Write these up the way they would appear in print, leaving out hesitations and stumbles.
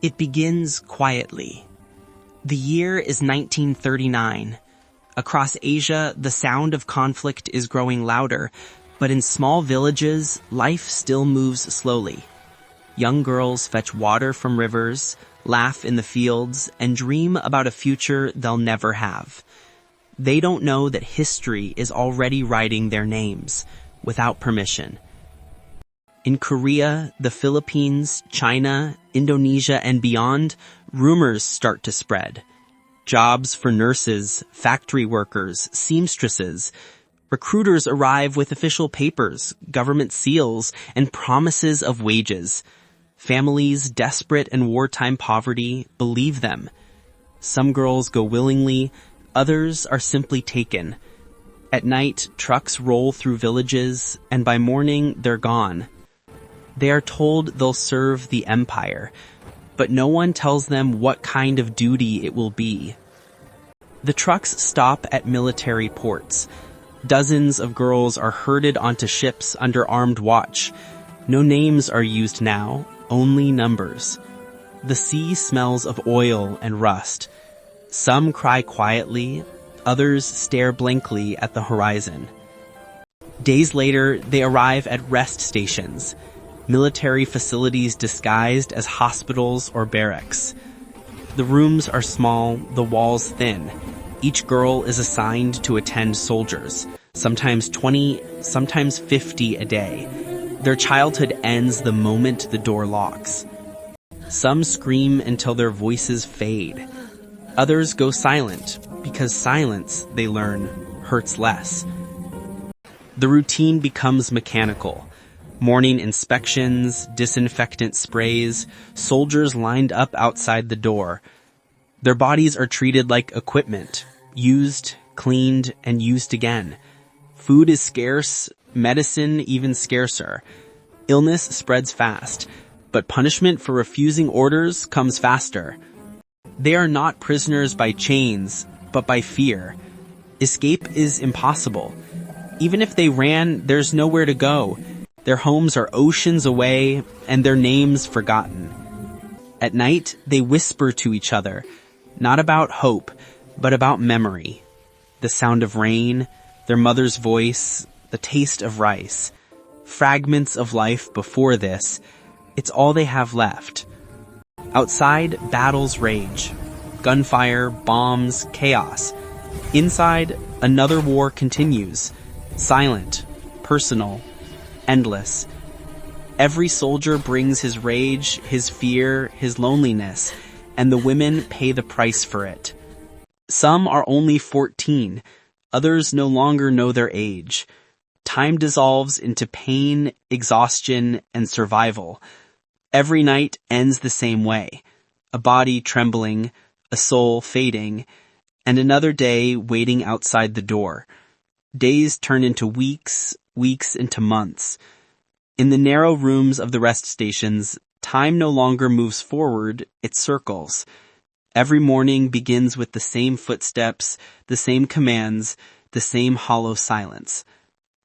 It begins quietly. The year is 1939. Across Asia, the sound of conflict is growing louder, but in small villages, life still moves slowly. Young girls fetch water from rivers, laugh in the fields, and dream about a future they'll never have. They don't know that history is already writing their names, without permission. In Korea, the Philippines, China, Indonesia, and beyond, rumors start to spread. Jobs for nurses, factory workers, seamstresses. Recruiters arrive with official papers, government seals, and promises of wages. Families desperate in wartime poverty believe them. Some girls go willingly, others are simply taken. At night, trucks roll through villages, and by morning, they're gone. They are told they'll serve the empire, but no one tells them what kind of duty it will be. The trucks stop at military ports. Dozens of girls are herded onto ships under armed watch. No names are used now, only numbers. The sea smells of oil and rust. Some cry quietly, others stare blankly at the horizon. Days later, they arrive at rest stations, military facilities disguised as hospitals or barracks. The rooms are small, the walls thin. Each girl is assigned to attend soldiers, sometimes 20, sometimes 50 a day. Their childhood ends the moment the door locks. Some scream until their voices fade. Others go silent, because silence, they learn, hurts less. The routine becomes mechanical. Morning inspections, disinfectant sprays, soldiers lined up outside the door. Their bodies are treated like equipment, used, cleaned, and used again. Food is scarce, medicine even scarcer. Illness spreads fast, but punishment for refusing orders comes faster. They are not prisoners by chains, but by fear. Escape is impossible. Even if they ran, there's nowhere to go. Their homes are oceans away, and their names forgotten. At night, they whisper to each other, not about hope, but about memory. The sound of rain, their mother's voice, the taste of rice. Fragments of life before this, it's all they have left. Outside, battles rage. Gunfire, bombs, chaos. Inside, another war continues. Silent, personal, endless. Every soldier brings his rage, his fear, his loneliness, and the women pay the price for it. Some are only 14, others no longer know their age. Time dissolves into pain, exhaustion, and survival. Every night ends the same way. A body trembling, a soul fading, and another day waiting outside the door. Days turn into weeks, weeks into months. In the narrow rooms of the rest stations, time no longer moves forward, it circles. Every morning begins with the same footsteps, the same commands, the same hollow silence.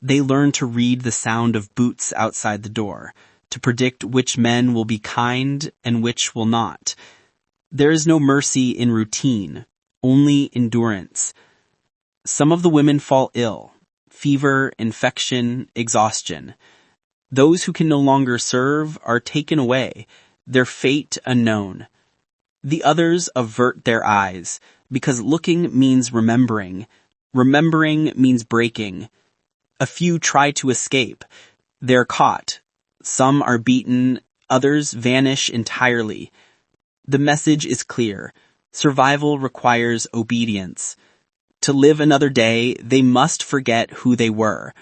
They learn to read the sound of boots outside the door, to predict which men will be kind and which will not. There is no mercy in routine, only endurance. Some of the women fall ill. Fever, infection, exhaustion. Those who can no longer serve are taken away, their fate unknown. The others avert their eyes, because looking means remembering. Remembering means breaking. A few try to escape. They're caught. Some are beaten, others vanish entirely. The message is clear. Survival requires obedience. To live another day, they must forget who they were.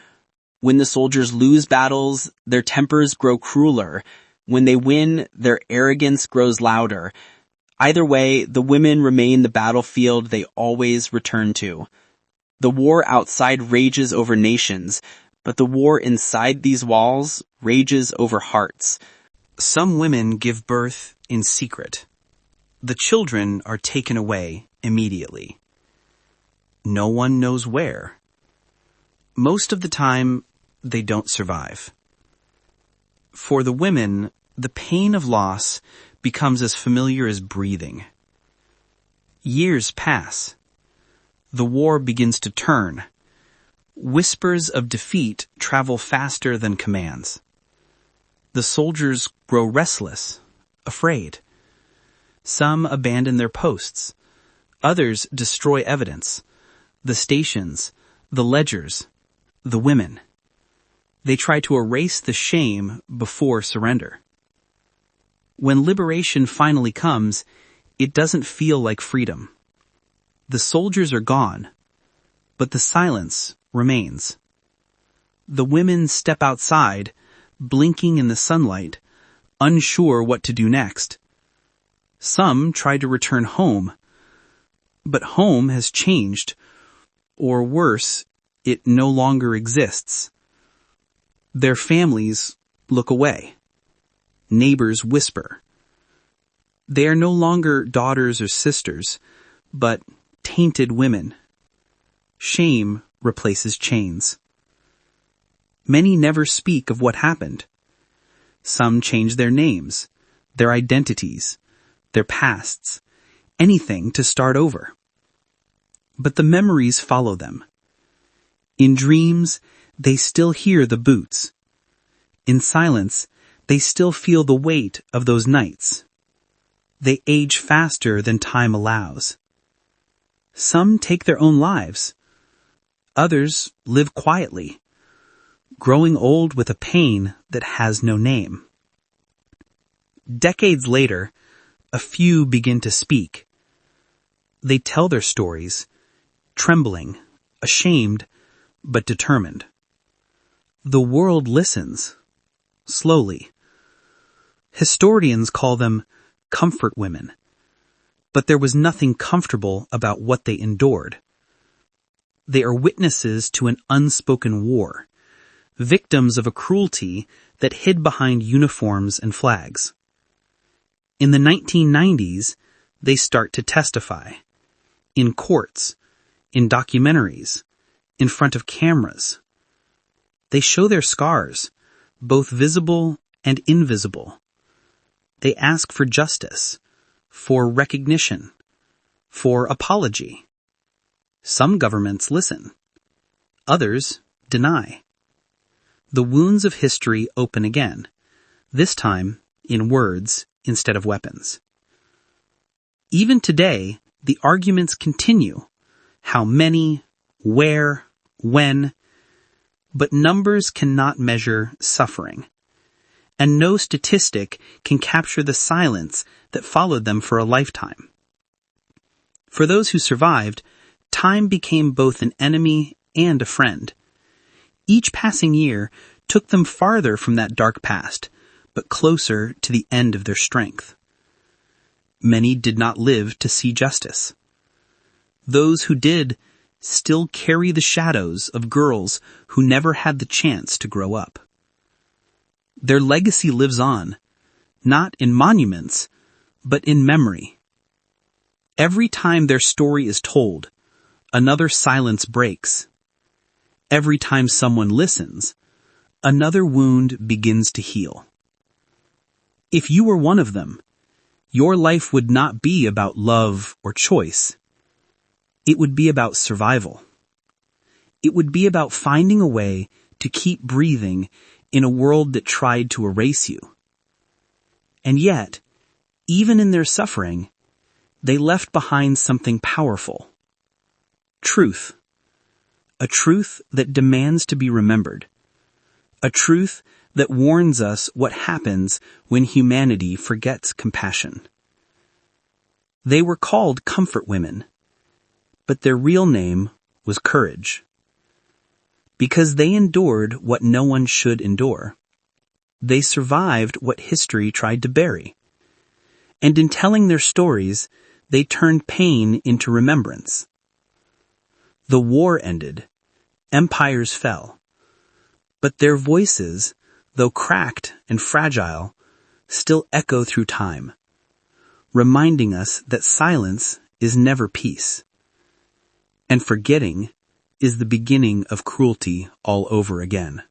When the soldiers lose battles, their tempers grow crueler. When they win, their arrogance grows louder. Either way, the women remain the battlefield they always return to. The war outside rages over nations, but the war inside these walls rages over hearts. Some women give birth in secret. The children are taken away immediately. No one knows where. Most of the time, they don't survive. For the women, the pain of loss becomes as familiar as breathing. Years pass. The war begins to turn. Whispers of defeat travel faster than commands. The soldiers grow restless, afraid. Some abandon their posts. Others destroy evidence. The stations, the ledgers, the women. They try to erase the shame before surrender. When liberation finally comes, it doesn't feel like freedom. The soldiers are gone, but the silence remains. The women step outside, blinking in the sunlight, unsure what to do next. Some try to return home, but home has changed, or worse, it no longer exists. Their families look away. Neighbors whisper. They are no longer daughters or sisters, but tainted women. Shame replaces chains. Many never speak of what happened. Some change their names, their identities, their pasts, anything to start over. But the memories follow them. In dreams, they still hear the boots. In silence, they still feel the weight of those nights. They age faster than time allows. Some take their own lives. Others live quietly, growing old with a pain that has no name. Decades later, a few begin to speak. They tell their stories, trembling, ashamed, but determined. The world listens, slowly. Historians call them comfort women, but there was nothing comfortable about what they endured. They are witnesses to an unspoken war, victims of a cruelty that hid behind uniforms and flags. In the 1990s, they start to testify. In courts, in documentaries, in front of cameras. They show their scars, both visible and invisible. They ask for justice, for recognition, for apology. Some governments listen. Others deny. The wounds of history open again, this time in words instead of weapons. Even today, the arguments continue. How many, where, when, but numbers cannot measure suffering. And no statistic can capture the silence that followed them for a lifetime. For those who survived, time became both an enemy and a friend. Each passing year took them farther from that dark past, but closer to the end of their strength. Many did not live to see justice. Those who did still carry the shadows of girls who never had the chance to grow up. Their legacy lives on, not in monuments, but in memory. Every time their story is told, another silence breaks. Every time someone listens, another wound begins to heal. If you were one of them, your life would not be about love or choice. It would be about survival. It would be about finding a way to keep breathing in a world that tried to erase you. And yet, even in their suffering, they left behind something powerful. Truth. A truth that demands to be remembered. A truth that warns us what happens when humanity forgets compassion. They were called comfort women, but their real name was courage. Because they endured what no one should endure. They survived what history tried to bury. And in telling their stories, they turned pain into remembrance. The war ended. Empires fell. But their voices, though cracked and fragile, still echo through time, reminding us that silence is never peace. And forgetting is the beginning of cruelty all over again.